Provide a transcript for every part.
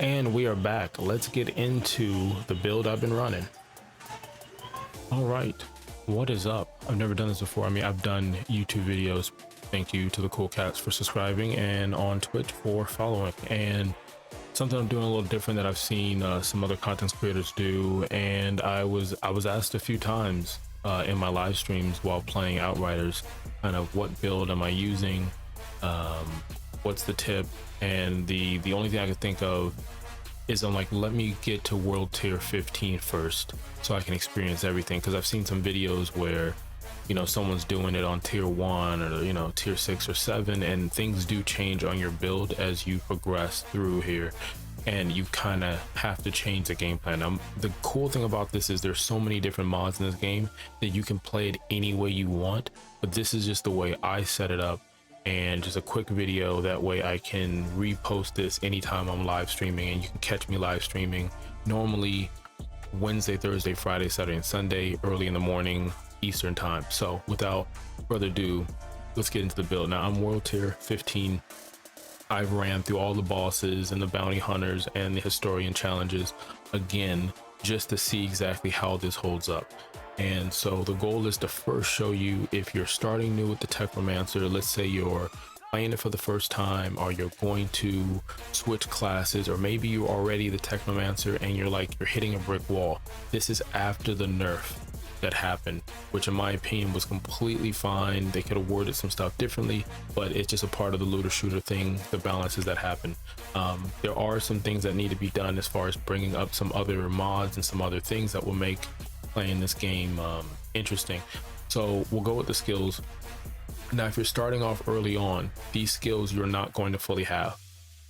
And we are back. Let's get into the build I've been running. All right, what is up? I've never done this before. I mean, I've done YouTube videos. Thank you to the cool cats for subscribing, and on Twitch for following. And something I'm doing a little different that I've seen some other content creators do. And I was asked a few times in my live streams while playing Outriders, kind of what build am I using? What's the tip? And the only thing I could think of is I'm like, let me get to world tier 15 first so I can experience everything, because I've seen some videos where, you know, someone's doing it on tier 1 or, you know, tier 6 or 7, and things do change on your build as you progress through here, and you kind of have to change the game plan. The cool thing about this is there's so many different mods in this game that you can play it any way you want, but this is just the way I set it up. And just a quick video, that way I can repost this anytime I'm live streaming, and you can catch me live streaming normally Wednesday, Thursday, Friday, Saturday, and Sunday, early in the morning Eastern time. So without further ado, let's get into the build. Now I'm world tier 15. I've ran through all the bosses and the bounty hunters and the historian challenges again, just to see exactly how this holds up. And so the goal is to first show you, if you're starting new with the Technomancer, let's say you're playing it for the first time, or you're going to switch classes, or maybe you're already the Technomancer and you're hitting a brick wall. This is after the nerf that happened, which in my opinion was completely fine. They could have worded some stuff differently, but it's just a part of the looter shooter thing, the balances that happen. There are some things that need to be done as far as bringing up some other mods and some other things that will make playing this game interesting. So we'll go with the skills. Now if you're starting off early on, these skills you're not going to fully have,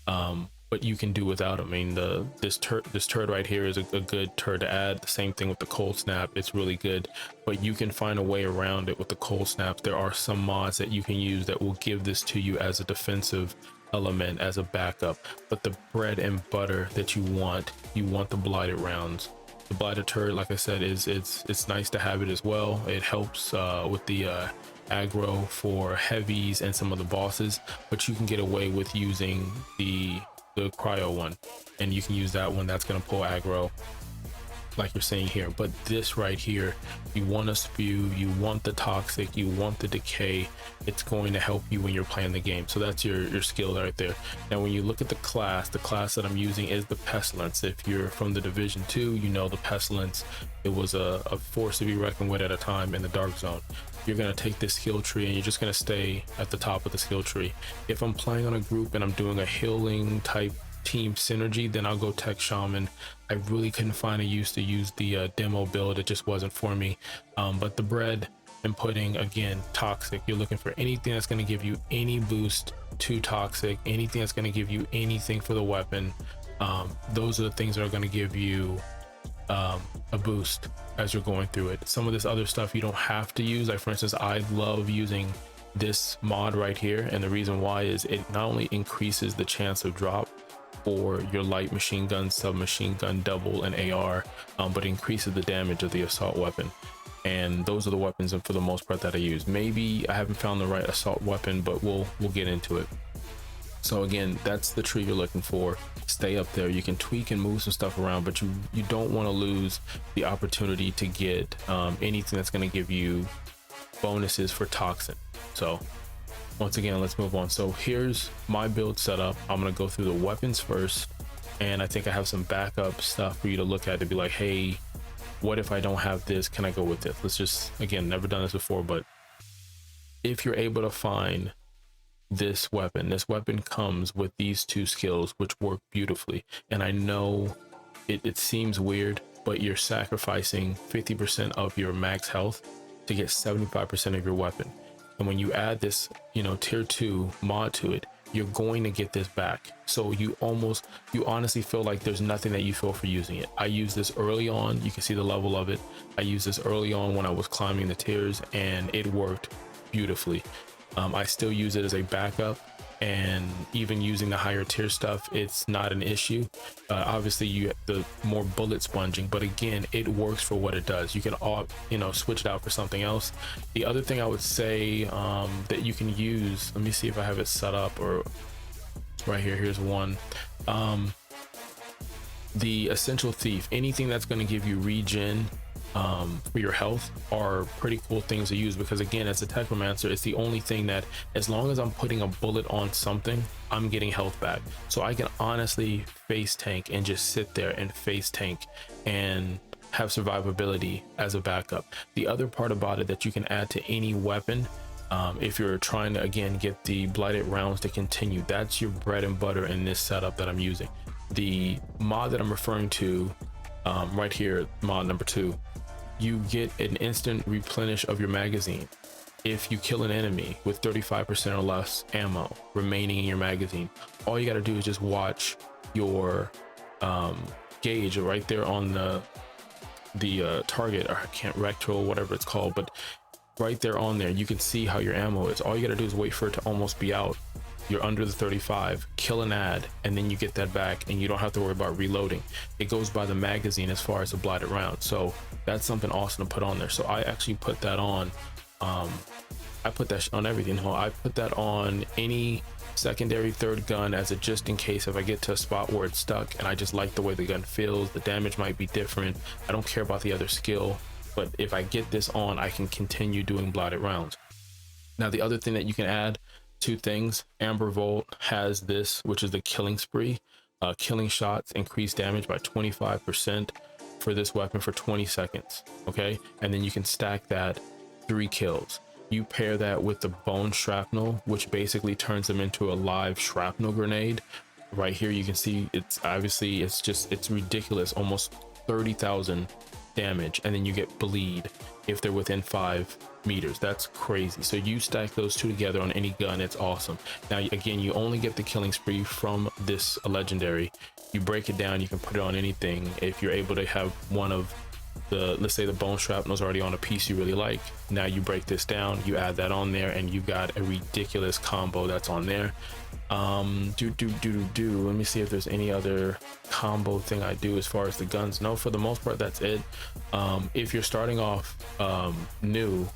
but you can do without them. I mean, this turd right here is a good turd to add. The same thing with the cold snap, it's really good, but you can find a way around it with the cold snaps. There are some mods that you can use that will give this to you as a defensive element, as a backup. But the bread and butter that you want the blighted rounds. The blighted turret, like I said, it's nice to have it as well. It helps with the aggro for heavies and some of the bosses, but you can get away with using the cryo one, and you can use that one. That's going to pull aggro like you're saying here. But this right here, you want to spew, you want the toxic, you want the decay. It's going to help you when you're playing the game. So that's your skill right there. Now when you look at the class that I'm using is the pestilence. If you're from the division 2, you know the pestilence, it was a force to be reckoned with at a time in the dark zone. You're going to take this skill tree and you're just going to stay at the top of the skill tree. If I'm playing on a group and I'm doing a healing type team synergy, then I'll go tech shaman. I really couldn't find a use to use the demo build. It just wasn't for me. But the bread and pudding, again, toxic. You're looking for anything that's going to give you any boost to toxic, anything that's going to give you anything for the weapon. Those are the things that are going to give you a boost as you're going through it. Some of this other stuff you don't have to use. Like for instance, I love using this mod right here, and the reason why is it not only increases the chance of drop for your light machine gun, submachine gun, double, and AR, but increases the damage of the assault weapon. And those are the weapons, and for the most part, that I use. Maybe I haven't found the right assault weapon, but we'll get into it. So again, that's the tree you're looking for. Stay up there. You can tweak and move some stuff around, but you don't want to lose the opportunity to get anything that's going to give you bonuses for toxin. So once again, let's move on. So here's my build setup. I'm going to go through the weapons first, and I think I have some backup stuff for you to look at to be like, hey, what if I don't have this? Can I go with this? Let's just, again, never done this before, but if you're able to find this weapon comes with these two skills, which work beautifully. And I know it seems weird, but you're sacrificing 50% of your max health to get 75% of your weapon. And when you add this, you know, tier 2 mod to it, you're going to get this back. So you honestly feel like there's nothing that you feel for using it. I used this early on. You can see the level of it. I used this early on when I was climbing the tiers, and it worked beautifully. I still use it as a backup, and even using the higher tier stuff, it's not an issue. Obviously you have the more bullet sponging, but again, it works for what it does. You can all, you know, switch it out for something else. The other thing I would say that you can use, let me see if I have it set up, or right here, here's one. The Essential Thief, anything that's going to give you regen for your health, are pretty cool things to use, because again, as a Technomancer, it's the only thing that, as long as I'm putting a bullet on something, I'm getting health back. So I can honestly face tank and just sit there and face tank and have survivability as a backup. The other part about it that you can add to any weapon, if you're trying to again get the blighted rounds to continue, that's your bread and butter in this setup that I'm using. The mod that I'm referring to right here, mod number 2, you get an instant replenish of your magazine if you kill an enemy with 35% or less ammo remaining in your magazine. All you got to do is just watch your gauge right there on the target, or I can't rectal, whatever it's called, but right there on there you can see how your ammo is. All you got to do is wait for it to almost be out. You're under the 35, kill an ad, and then you get that back, and you don't have to worry about reloading. It goes by the magazine as far as the blighted round. So that's something awesome to put on there. So I actually put that on. I put that on everything. I put that on any secondary third gun as a just in case if I get to a spot where it's stuck and I just like the way the gun feels. The damage might be different. I don't care about the other skill, but if I get this on, I can continue doing blighted rounds. Now the other thing that you can add, 2 things. Amber Volt has this, which is the killing spree. Killing shots increase damage by 25% for this weapon for 20 seconds. Okay, and then you can stack that 3 kills. You pair that with the bone shrapnel, which basically turns them into a live shrapnel grenade. Right here you can see it's obviously it's ridiculous, almost 30,000 damage, and then you get bleed if they're within 5 meters. That's crazy. So you stack those 2 together on any gun, it's awesome. Now again, you only get the killing spree from this legendary. You break it down, you can put it on anything. If you're able to have one of the, let's say the bone shrapnel's already on a piece you really like, now you break this down, you add that on there, and you got a ridiculous combo that's on there. Let me see if there's any other combo thing I do as far as the guns. No, for the most part that's it. If you're starting off new,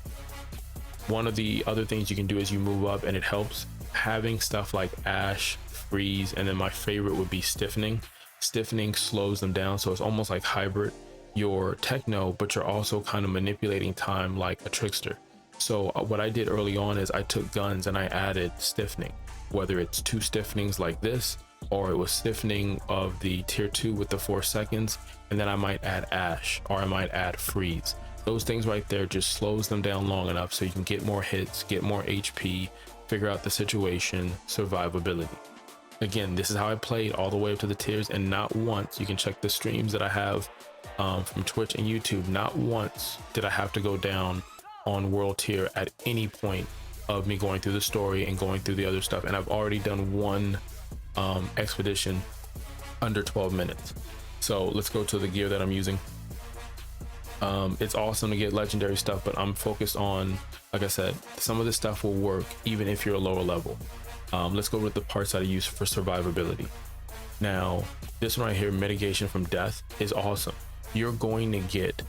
one of the other things you can do is you move up, and it helps having stuff like ash, freeze, and then my favorite would be stiffening. Stiffening slows them down, so it's almost like hybrid. You're techno, but you're also kind of manipulating time like a trickster. So what I did early on is I took guns and I added stiffening, whether it's 2 stiffenings like this, or it was stiffening of the tier 2 with the 4 seconds, and then I might add ash, or I might add freeze. Those things right there just slows them down long enough so you can get more hits, get more HP, figure out the situation, survivability. Again, this is how I played all the way up to the tiers, and not once, you can check the streams that I have from Twitch and YouTube, not once did I have to go down on world tier at any point of me going through the story and going through the other stuff. And I've already done 1 expedition under 12 minutes. So let's go to the gear that I'm using. It's awesome to get legendary stuff, but I'm focused on, like I said, some of this stuff will work even if you're a lower level. Let's go with the parts that I use for survivability. Now this one right here, mitigation from death, is awesome. You're going to get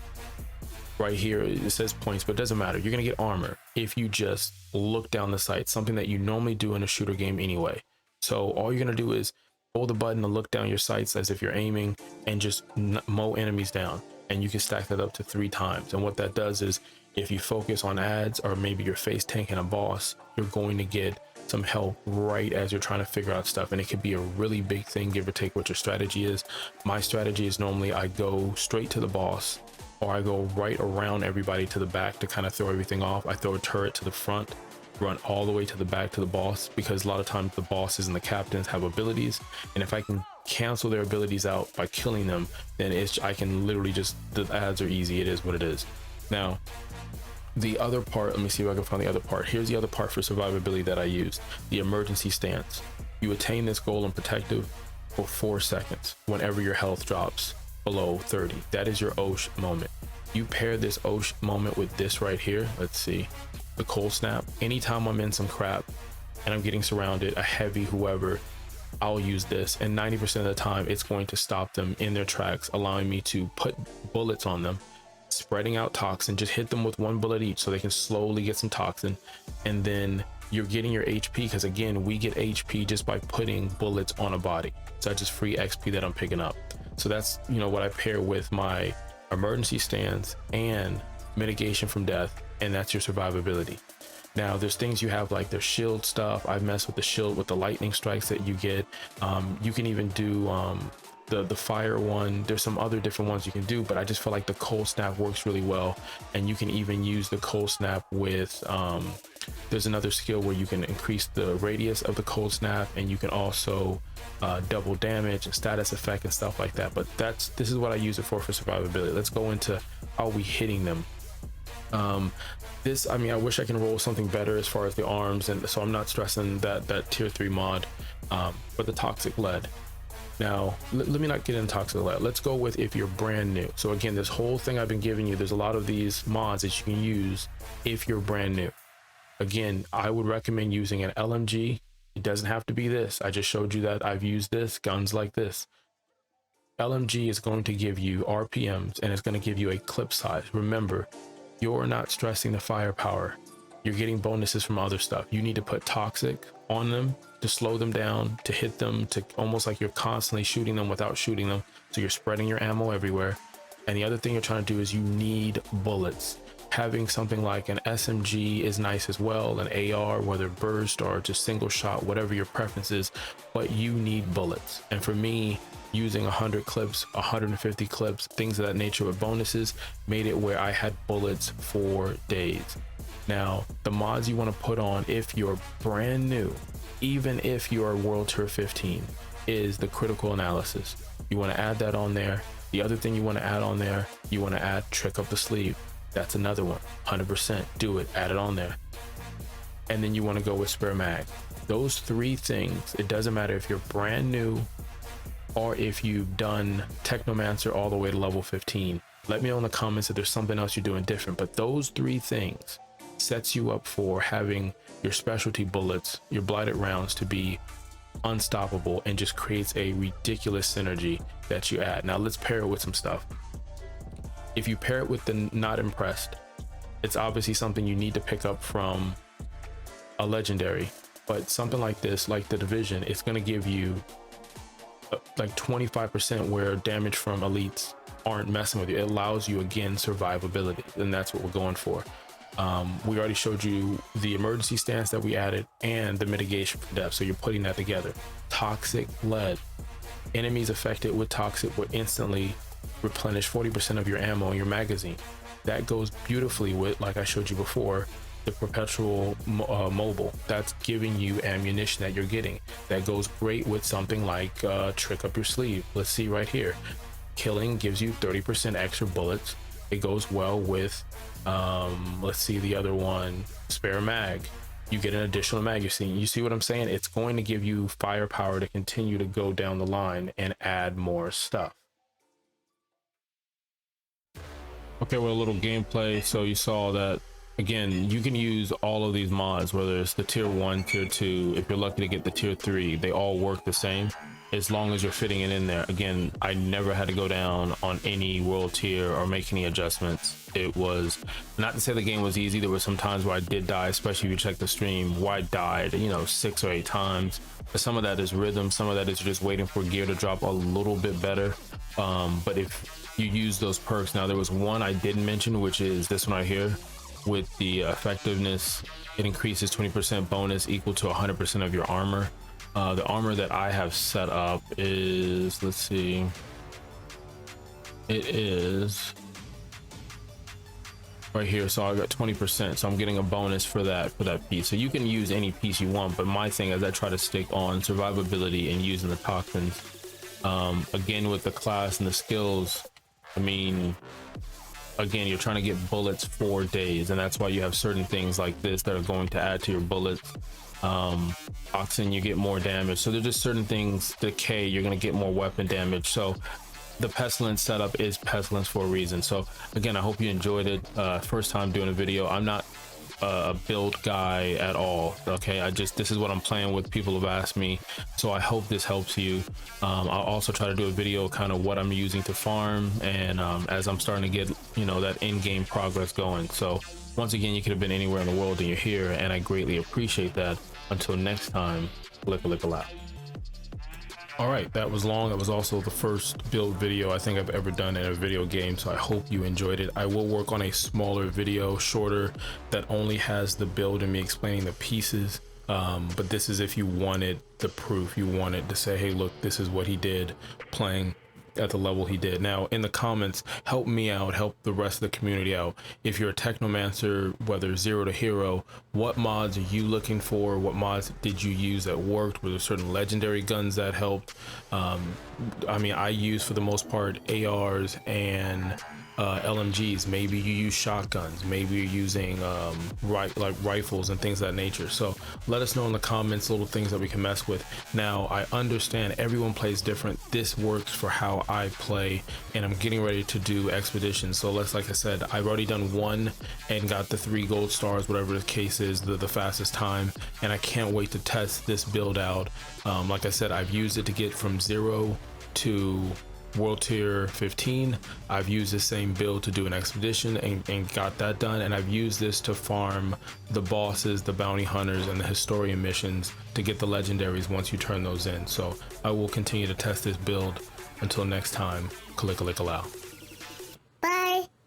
right here, it says points, but it doesn't matter. You're gonna get armor if you just look down the sight, something that you normally do in a shooter game anyway. So all you're gonna do is hold the button to look down your sights as if you're aiming, and just mow enemies down, and you can stack that up to 3 times. And what that does is, if you focus on ads, or maybe you're face tanking a boss, you're going to get some help right as you're trying to figure out stuff. And it could be a really big thing, give or take what your strategy is. My strategy is normally I go straight to the boss, or I go right around everybody to the back to kind of throw everything off. I throw a turret to the front, run all the way to the back to the boss, because a lot of times the bosses and the captains have abilities, and if I can cancel their abilities out by killing them, then I can literally just, the ads are easy. It is what it is. Now the other part, let me see if I can find the other part. Here's the other part for survivability that I used, the emergency stance. You attain this goal in protective for 4 seconds whenever your health drops below 30. That is your Osh moment. You pair this Osh moment with this right here. Let's see, the cold snap. Anytime I'm in some crap and I'm getting surrounded, a heavy, whoever, I'll use this, and 90% of the time it's going to stop them in their tracks, allowing me to put bullets on them, spreading out toxin. Just hit them with 1 bullet each so they can slowly get some toxin, and then you're getting your HP, because again, we get HP just by putting bullets on a body. So that's just free XP that I'm picking up. So that's, you know, what I pair with my emergency stance and mitigation from death, and that's your survivability. Now there's things you have like their shield stuff. I've messed with the shield with the lightning strikes that you get. You can even do the fire one. There's some other different ones you can do, but I just feel like the cold snap works really well. And you can even use the cold snap with there's another skill where you can increase the radius of the cold snap, and you can also double damage and status effect and stuff like that. But this is what I use it for survivability. Let's go into how we hitting them. This, I mean, I wish I can roll something better as far as the arms, and so I'm not stressing that tier 3 mod, but the toxic lead. Now let me not get into toxic lead. Let's go with if you're brand new. So again, this whole thing I've been giving you, there's a lot of these mods that you can use if you're brand new. Again, I would recommend using an LMG. It doesn't have to be this. I just showed you that I've used this, guns like this. LMG is going to give you RPMs, and it's going to give you a clip size. Remember, you're not stressing the firepower. You're getting bonuses from other stuff. You need to put toxic on them to slow them down, to hit them, to almost like you're constantly shooting them without shooting them. So you're spreading your ammo everywhere. And the other thing you're trying to do is you need bullets. Having something like an SMG is nice as well, an AR, whether burst or just single shot, whatever your preference is, but you need bullets. And for me, using 100 clips, 150 clips, things of that nature with bonuses made it where I had bullets for days. Now, the mods you want to put on if you're brand new, even if you're World Tier 15, is the critical analysis. You want to add that on there. The other thing you want to add on there, you want to add trick up the sleeve. That's another one. 100% do it, add it on there. And then you want to go with spare mag. Those 3 things, it doesn't matter if you're brand new or if you've done Technomancer all the way to level 15. Let me know in the comments if there's something else you're doing different, but those 3 things sets you up for having your specialty bullets, your blighted rounds, to be unstoppable, and just creates a ridiculous synergy that you add. Now let's pair it with some stuff. If you pair it with the not impressed, it's obviously something you need to pick up from a legendary, but something like this, like the Division, it's going to give you like 25% where damage from elites aren't messing with you. It allows you, again, survivability, and that's what we're going for. We already showed you the emergency stance that we added and the mitigation from death, so you're putting that together. Toxic lead. Enemies affected with toxic will instantly replenish 40% of your ammo in your magazine. That goes beautifully with, like I showed you before, the perpetual mobile. That's giving you ammunition that you're getting. That goes great with something like trick up your sleeve. Let's see right here. Killing gives you 30% extra bullets. It goes well with let's see the other one, spare mag. You get an additional magazine. You see what I'm saying? It's going to give you firepower to continue to go down the line and add more stuff. Okay, well, a little gameplay. So you saw that, again, you can use all of these mods, whether it's the tier 1, tier 2, if you're lucky to get the tier 3, they all work the same as long as you're fitting it in there. Again, I never had to go down on any world tier or make any adjustments. It was not to say the game was easy. There were some times where I did die, especially if you check the stream, where I died, you know, 6 or 8 times. But some of that is rhythm, some of that is just waiting for gear to drop a little bit better. But if you use those perks, now there was one I didn't mention, which is this one right here. With the effectiveness, it increases 20% bonus equal to 100% of your armor. The armor that I have set up is, let's see, it is right here. So I got 20%, so I'm getting a bonus for that piece. So you can use any piece you want, but my thing is I try to stick on survivability and using the toxins. Again, with the class and the skills, I mean, again, you're trying to get bullets for days, and that's why you have certain things like this that are going to add to your bullets. Toxin, you get more damage. So there's just certain things. Decay, you're going to get more weapon damage. So the pestilence setup is pestilence for a reason. So again, I hope you enjoyed it. First time doing a video. I'm not a build guy at all. Okay, this is what I'm playing with. People have asked me, so I hope this helps you. I'll also try to do a video kind of what I'm using to farm, and as I'm starting to get, you know, that in-game progress going. So once again, you could have been anywhere in the world and you're here, and I greatly appreciate that. Until next time, lick a out. All right, that was long. That was also the first build video I think I've ever done in a video game, so I hope you enjoyed it. I will work on a smaller video, shorter, that only has the build and me explaining the pieces. But this is if you wanted the proof, you wanted to say, hey, look, this is what he did playing at the level he did. Now in the comments, help me out, help the rest of the community out. If you're a Technomancer, whether 0 to hero, what mods are you looking for? What mods did you use that worked? Were there certain legendary guns that helped? I mean, I use for the most part ARs and LMGs. Maybe you use shotguns, maybe you're using like rifles and things of that nature. So let us know in the comments little things that we can mess with. Now I understand everyone plays different. This works for how I play, and I'm getting ready to do expeditions. So like I said, I've already done one and got the 3 gold stars, whatever the case is, the fastest time, and I can't wait to test this build out. Like I said, I've used it to get from 0 to world tier 15. I've used the same build to do an expedition and got that done, and I've used this to farm the bosses, the bounty hunters, and the historian missions to get the legendaries once you turn those in. So I will continue to test this build. Until next time, Kalika-lika-lao.